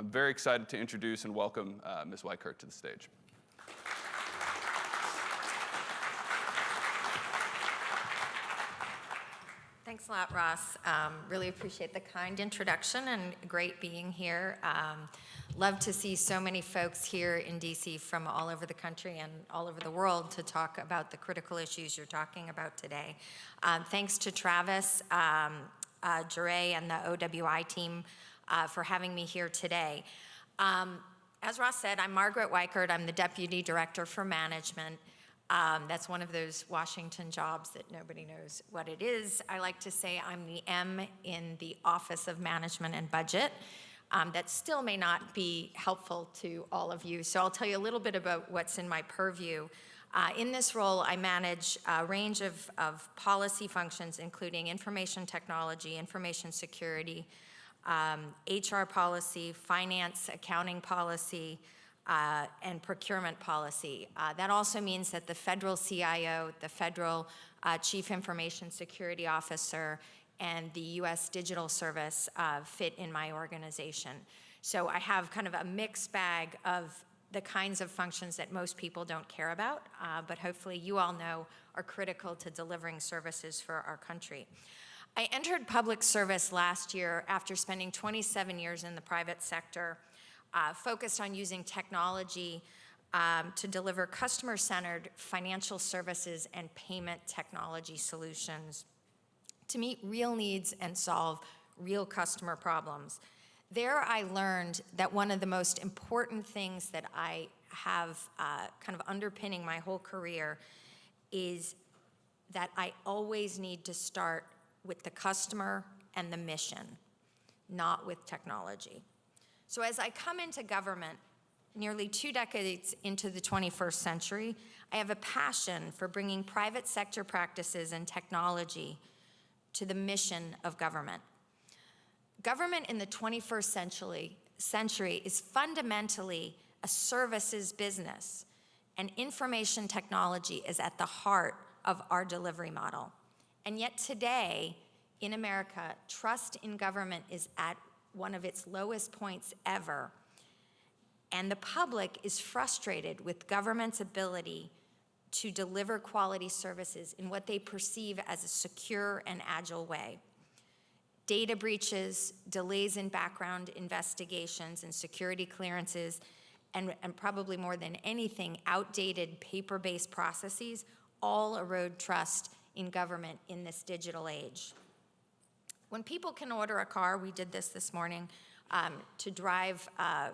I'm very excited to introduce and welcome Ms. Weichert to the stage. Thanks a lot, Ross. Really appreciate the kind introduction and great being here. Love to see so many folks here in DC from all over the country and all over the world to talk about the critical issues you're talking about today. Thanks to Travis, Jure, and the OWI team for having me here today. As Ross said, I'm Margaret Weichert. I'm the Deputy Director for Management. That's one of those Washington jobs that nobody knows what it is. I like to say I'm the M in the Office of Management and Budget. That still may not be helpful to all of you, so I'll tell you a little bit about what's in my purview. In this role, I manage a range of policy functions, including information technology, information security, HR policy, finance, accounting policy, and procurement policy. That also means that the federal CIO, the federal Chief Information Security Officer, and the US Digital Service fit in my organization. So I have kind of a mixed bag of the kinds of functions that most people don't care about, but hopefully you all know are critical to delivering services for our country. I entered public service last year after spending 27 years in the private sector, focused on using technology to deliver customer-centered financial services and payment technology solutions to meet real needs and solve real customer problems. There I learned that one of the most important things that I have kind of underpinning my whole career is that I always need to start with the customer and the mission, not with technology. So as I come into government, nearly 2 decades into the 21st century, I have a passion for bringing private sector practices and technology to the mission of government. Government in the 21st century is fundamentally a services business, and information technology is at the heart of our delivery model. And yet today, in America, trust in government is at one of its lowest points ever. And the public is frustrated with government's ability to deliver quality services in what they perceive as a secure and agile way. Data breaches, delays in background investigations and security clearances, and probably more than anything, outdated paper-based processes all erode trust in government in this digital age. When people can order a car, we did this morning, to drive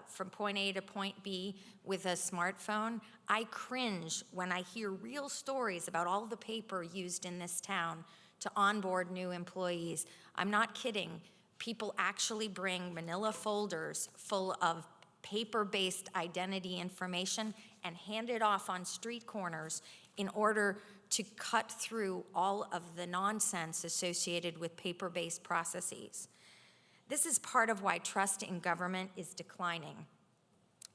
from point A to point B with a smartphone, I cringe when I hear real stories about all the paper used in this town to onboard new employees. I'm not kidding. People actually bring manila folders full of paper-based identity information and hand it off on street corners in order to cut through all of the nonsense associated with paper-based processes. This is part of why trust in government is declining.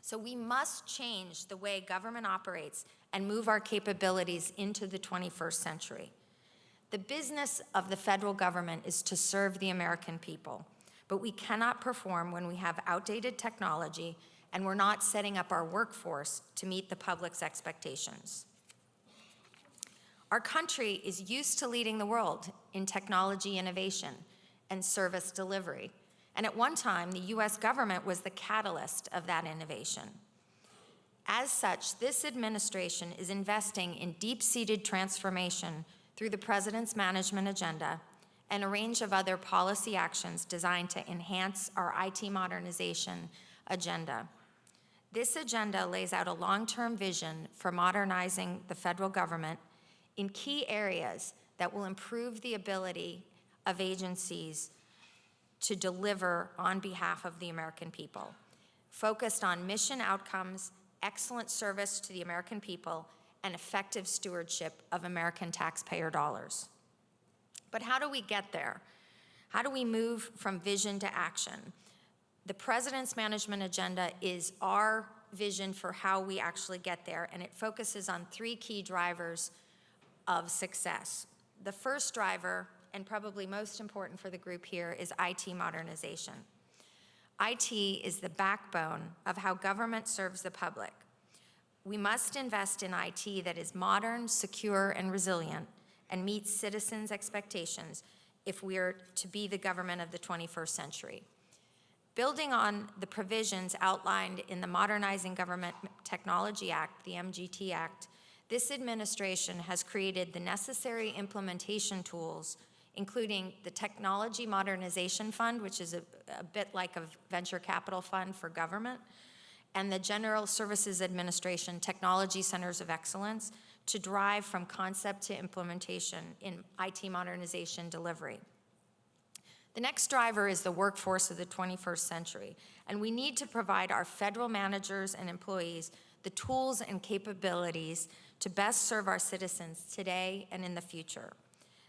So we must change the way government operates and move our capabilities into the 21st century. The business of the federal government is to serve the American people, but we cannot perform when we have outdated technology and we're not setting up our workforce to meet the public's expectations. Our country is used to leading the world in technology innovation and service delivery. And at one time, the US government was the catalyst of that innovation. As such, this administration is investing in deep-seated transformation through the President's management agenda and a range of other policy actions designed to enhance our IT modernization agenda. This agenda lays out a long-term vision for modernizing the federal government in key areas that will improve the ability of agencies to deliver on behalf of the American people, focused on mission outcomes, excellent service to the American people, and effective stewardship of American taxpayer dollars. But how do we get there? How do we move from vision to action? The President's management agenda is our vision for how we actually get there, and it focuses on 3 key drivers of success. The first driver, and probably most important for the group here, is IT modernization. IT is the backbone of how government serves the public. We must invest in IT that is modern, secure, and resilient, and meets citizens' expectations if we are to be the government of the 21st century. Building on the provisions outlined in the Modernizing Government Technology Act, the MGT Act, this administration has created the necessary implementation tools, including the Technology Modernization Fund, which is a bit like a venture capital fund for government, and the General Services Administration Technology Centers of Excellence to drive from concept to implementation in IT modernization delivery. The next driver is the workforce of the 21st century, and we need to provide our federal managers and employees the tools and capabilities to best serve our citizens today and in the future.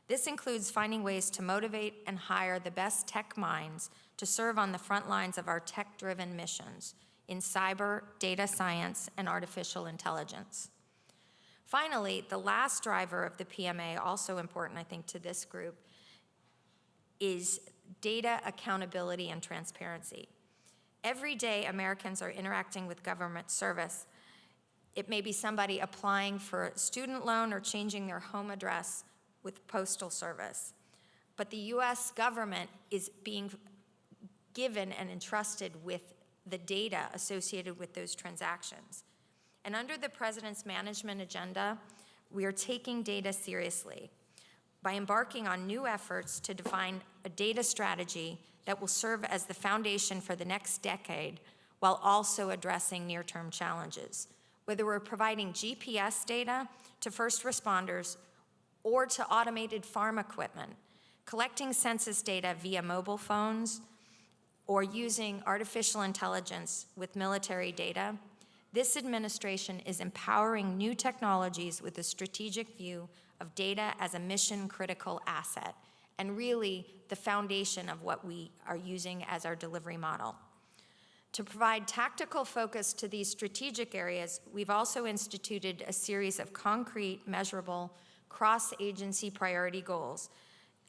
This includes finding ways to motivate and hire the best tech minds to serve on the front lines of our tech-driven missions in cyber, data science, and artificial intelligence. Finally, the last driver of the PMA, also important, I think, to this group, is data accountability and transparency. Every day, Americans are interacting with government service. It may be somebody applying for a student loan or changing their home address with postal service. But the US government is being given and entrusted with the data associated with those transactions. And under the President's management agenda, we are taking data seriously by embarking on new efforts to define a data strategy that will serve as the foundation for the next decade while also addressing near-term challenges. Whether we're providing GPS data to first responders or to automated farm equipment, collecting census data via mobile phones, or using artificial intelligence with military data, this administration is empowering new technologies with a strategic view of data as a mission-critical asset, and really the foundation of what we are using as our delivery model. To provide tactical focus to these strategic areas, we've also instituted a series of concrete, measurable, cross-agency priority goals,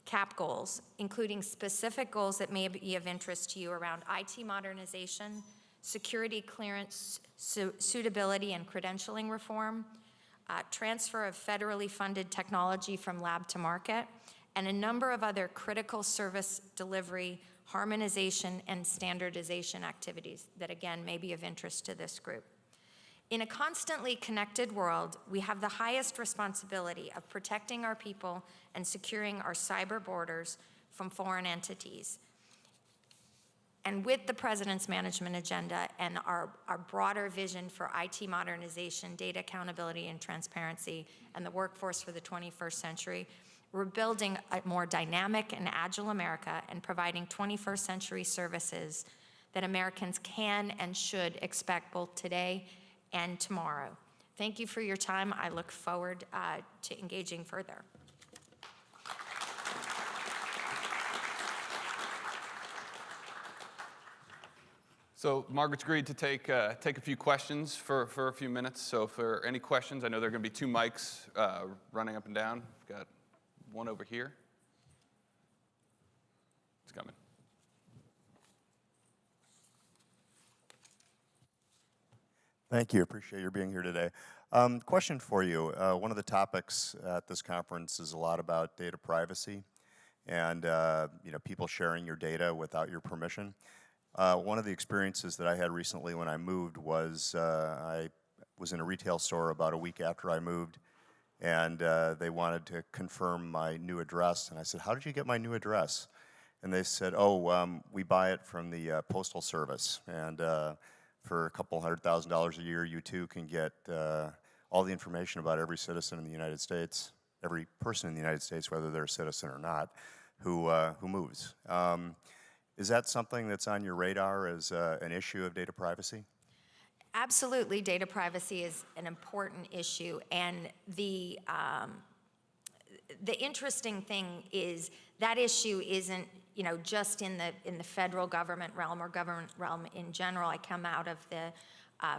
CAP goals, including specific goals that may be of interest to you around IT modernization, security clearance, suitability and credentialing reform, transfer of federally funded technology from lab to market, and a number of other critical service delivery, harmonization, and standardization activities that, again, may be of interest to this group. In a constantly connected world, we have the highest responsibility of protecting our people and securing our cyber borders from foreign entities. And with the President's management agenda and our broader vision for IT modernization, data accountability and transparency, and the workforce for the 21st century, we're building a more dynamic and agile America and providing 21st century services that Americans can and should expect both today and tomorrow. Thank you for your time. I look forward to engaging further. So Margaret's agreed to take a few questions for a few minutes. So for any questions, I know there are going to be two mics running up and down. We've got one over here. It's coming. Thank you. Appreciate your being here today. Question for you. One of the topics at this conference is a lot about data privacy and people sharing your data without your permission. One of the experiences that I had recently when I moved was I was in a retail store about a week after I moved, and they wanted to confirm my new address. And I said, "How did you get my new address?" And they said, "Oh, we buy it from the Postal Service, and for a couple $100,000 a year, you too can get all the information about every citizen in the United States, every person in the United States, whether they're a citizen or not, who moves." Is that something that's on your radar as an issue of data privacy? Absolutely, data privacy is an important issue, and the interesting thing is that issue isn't just in the federal government realm or government realm in general. I come out of the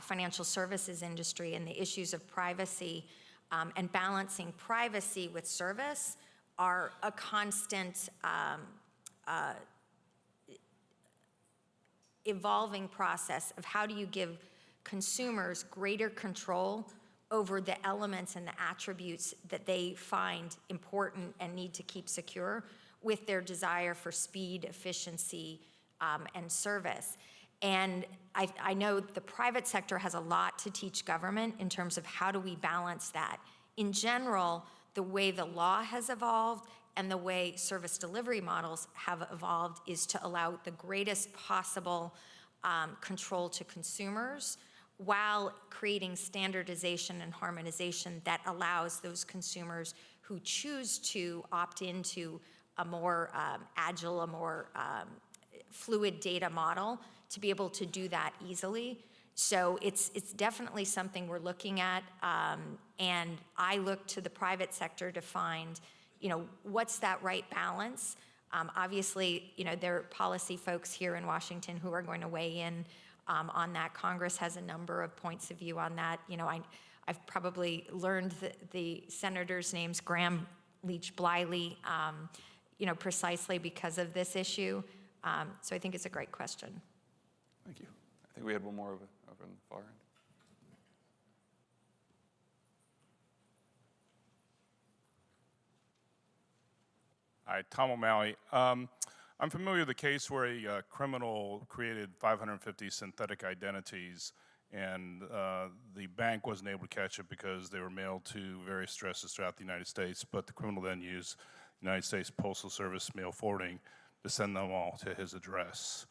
financial services industry, and the issues of privacy and balancing privacy with service are a constant evolving process of how do you give consumers greater control over the elements and the attributes that they find important and need to keep secure with their desire for speed, efficiency, and service. And I know the private sector has a lot to teach government in terms of how do we balance that. In general, the way the law has evolved and the way service delivery models have evolved is to allow the greatest possible control to consumers while creating standardization and harmonization that allows those consumers who choose to opt into a more agile, a more fluid data model to be able to do that easily. So it's definitely something we're looking at, and I look to the private sector to find, what's that right balance? Obviously, there are policy folks here in Washington who are going to weigh in on that. Congress has a number of points of view on that. I've probably learned the senators' names, Graham, Leach, Bliley, precisely because of this issue. So I think it's a great question. Thank you. I think we had one more over on the far end. Hi, Tom O'Malley. I'm familiar with the case where a criminal created 550 synthetic identities, and the bank wasn't able to catch it because they were mailed to various addresses throughout the United States, but the criminal then used United States Postal Service mail forwarding to send them all to his address.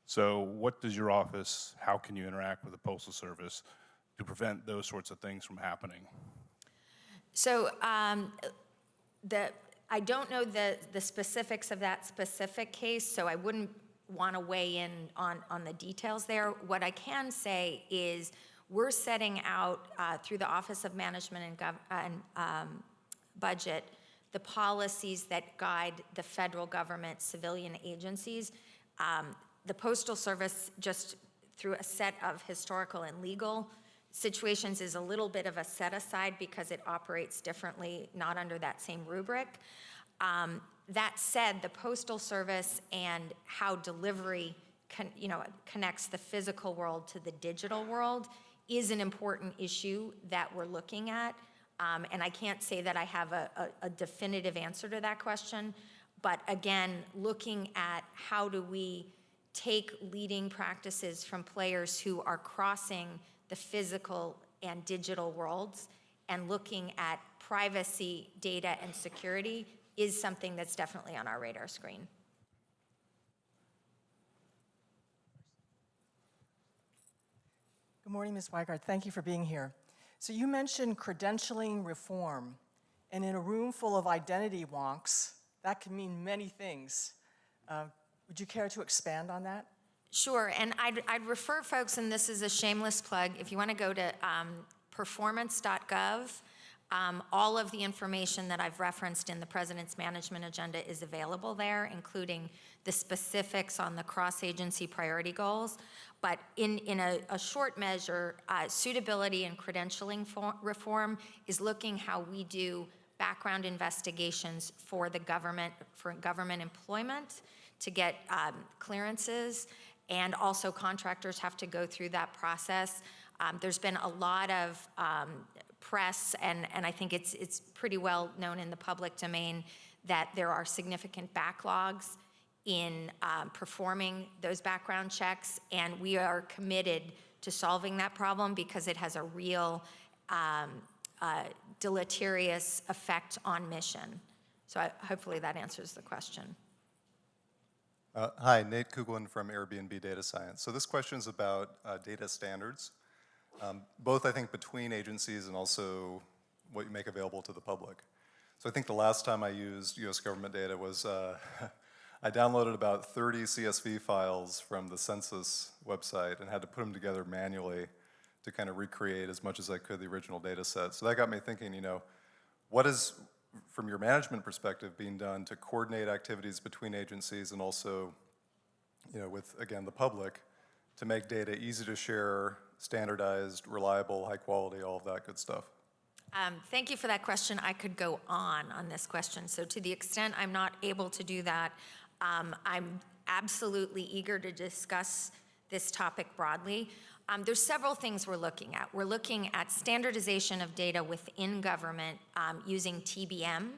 So what does your office, how can you interact with the Postal Service to prevent those sorts of things from happening? So I don't know the specifics of that specific case, so I wouldn't want to weigh in on the details there. What I can say is we're setting out through the Office of Management and Budget the policies that guide the federal government civilian agencies. The Postal Service, just through a set of historical and legal situations, is a little bit of a set-aside because it operates differently, not under that same rubric. That said, the Postal Service and how delivery connects the physical world to the digital world is an important issue that we're looking at. And I can't say that I have a definitive answer to that question, but again, looking at how do we take leading practices from players who are crossing the physical and digital worlds and looking at privacy, data, and security is something that's definitely on our radar screen. Good morning, Ms. Weichert. Thank you for being here. So you mentioned credentialing reform, and in a room full of identity wonks, that can mean many things. Would you care to expand on that? Sure, and I'd refer folks, and this is a shameless plug, if you want to go to performance.gov, all of the information that I've referenced in the President's Management Agenda is available there, including the specifics on the cross-agency priority goals. But in a short measure, suitability and credentialing reform is looking how we do background investigations for the government, for government employment to get clearances, and also contractors have to go through that process. There's been a lot of press, and I think it's pretty well known in the public domain that there are significant backlogs in performing those background checks, and we are committed to solving that problem because it has a real deleterious effect on mission. So hopefully that answers the question. Hi, Nate Kuglin from Airbnb Data Science. So this question is about data standards, both I think between agencies and also what you make available to the public. So I think the last time I used US government data was I downloaded about 30 CSV files from the census website and had to put them together manually to kind of recreate as much as I could the original data set. So that got me thinking, what is, from your management perspective, being done to coordinate activities between agencies and also, with, again, the public, to make data easy to share, standardized, reliable, high quality, all of that good stuff? Thank you for that question. I could go on this question. So to the extent I'm not able to do that, I'm absolutely eager to discuss this topic broadly. There's several things we're looking at. We're looking at standardization of data within government using TBM.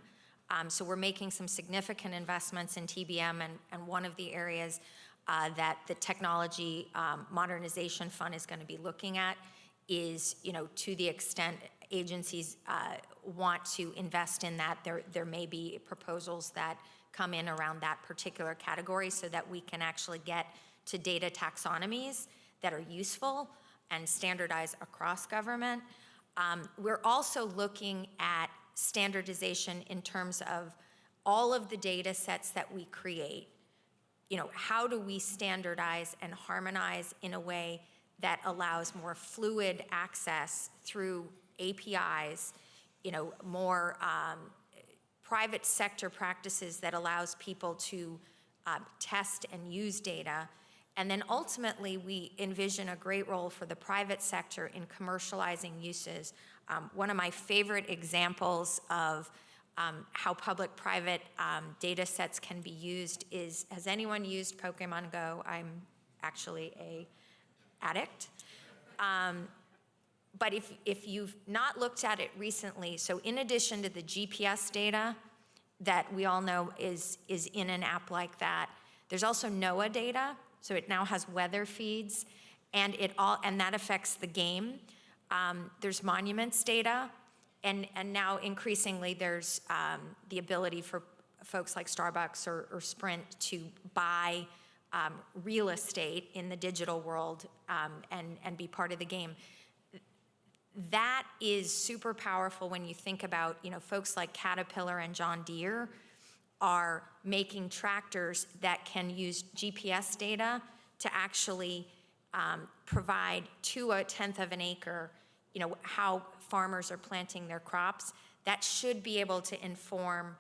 So we're making some significant investments in TBM, and one of the areas that the Technology Modernization Fund is going to be looking at is, to the extent agencies want to invest in that, there may be proposals that come in around that particular category so that we can actually get to data taxonomies that are useful and standardized across government. We're also looking at standardization in terms of all of the data sets that we create. How do we standardize and harmonize in a way that allows more fluid access through APIs, more private sector practices that allows people to test and use data. And then ultimately, we envision a great role for the private sector in commercializing uses. One of my favorite examples of how public-private data sets can be used is, has anyone used Pokemon Go? I'm actually a addict. But if you've not looked at it recently, so in addition to the GPS data that we all know is in an app like that, there's also NOAA data, so it now has weather feeds, and that affects the game. There's monuments data, and now increasingly there's the ability for folks like Starbucks or Sprint to buy real estate in the digital world and be part of the game. That is super powerful when you think about, folks like Caterpillar and John Deere are making tractors that can use GPS data to actually provide to a tenth of an acre, how farmers are planting their crops. That should be able to inform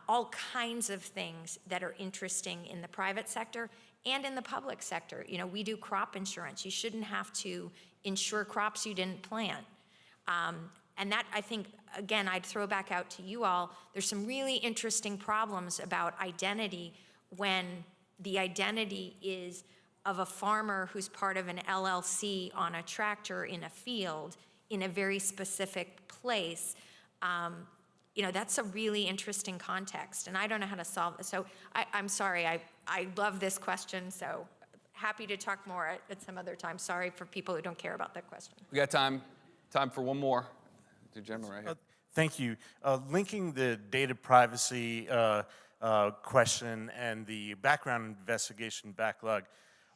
all kinds of things that are interesting in the private sector and in the public sector. We do crop insurance. You shouldn't have to insure crops you didn't plant. And that, I think, again, I'd throw back out to you all. There's some really interesting problems about identity when the identity is of a farmer who's part of an LLC on a tractor in a field in a very specific place. That's a really interesting context, and I don't know how to solve it. So I'm sorry, I love this question, so happy to talk more at some other time. Sorry for people who don't care about that question. We got time for one more. The gentleman right here. Thank you. Linking the data privacy question and the background investigation backlog,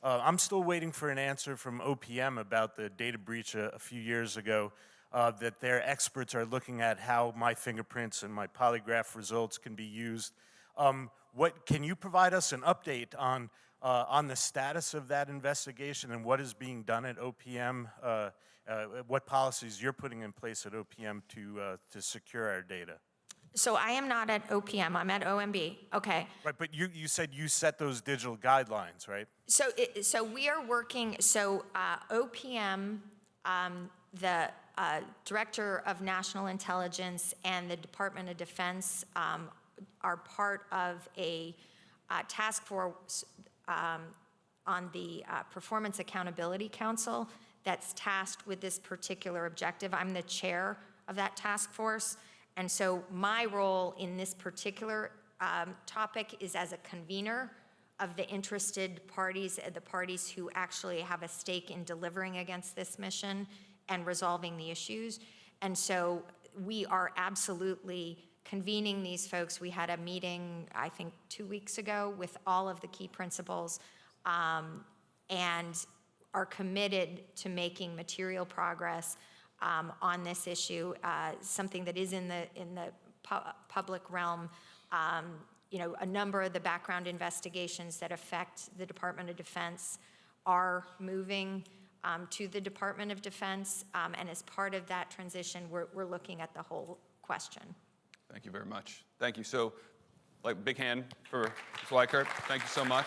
I'm still waiting for an answer from OPM about the data breach a few years ago, that their experts are looking at how my fingerprints and my polygraph results can be used. Can you provide us an update on the status of that investigation and what is being done at OPM? What policies you're putting in place at OPM to secure our data? So I am not at OPM, I'm at OMB, okay. Right, but you said you set those digital guidelines, right? So we are working, OPM, the Director of National Intelligence and the Department of Defense are part of a task force on the Performance Accountability Council that's tasked with this particular objective. I'm the chair of that task force, and so my role in this particular topic is as a convener of the interested parties, the parties who actually have a stake in delivering against this mission and resolving the issues. And so we are absolutely convening these folks. We had a meeting, I think, 2 weeks ago with all of the key principals, and are committed to making material progress on this issue, something that is in the public realm. A number of the background investigations that affect the Department of Defense are moving to the Department of Defense, and as part of that transition, we're looking at the whole question. Thank you very much. Thank you. So, big hand for Ms. Weichert. Thank you so much.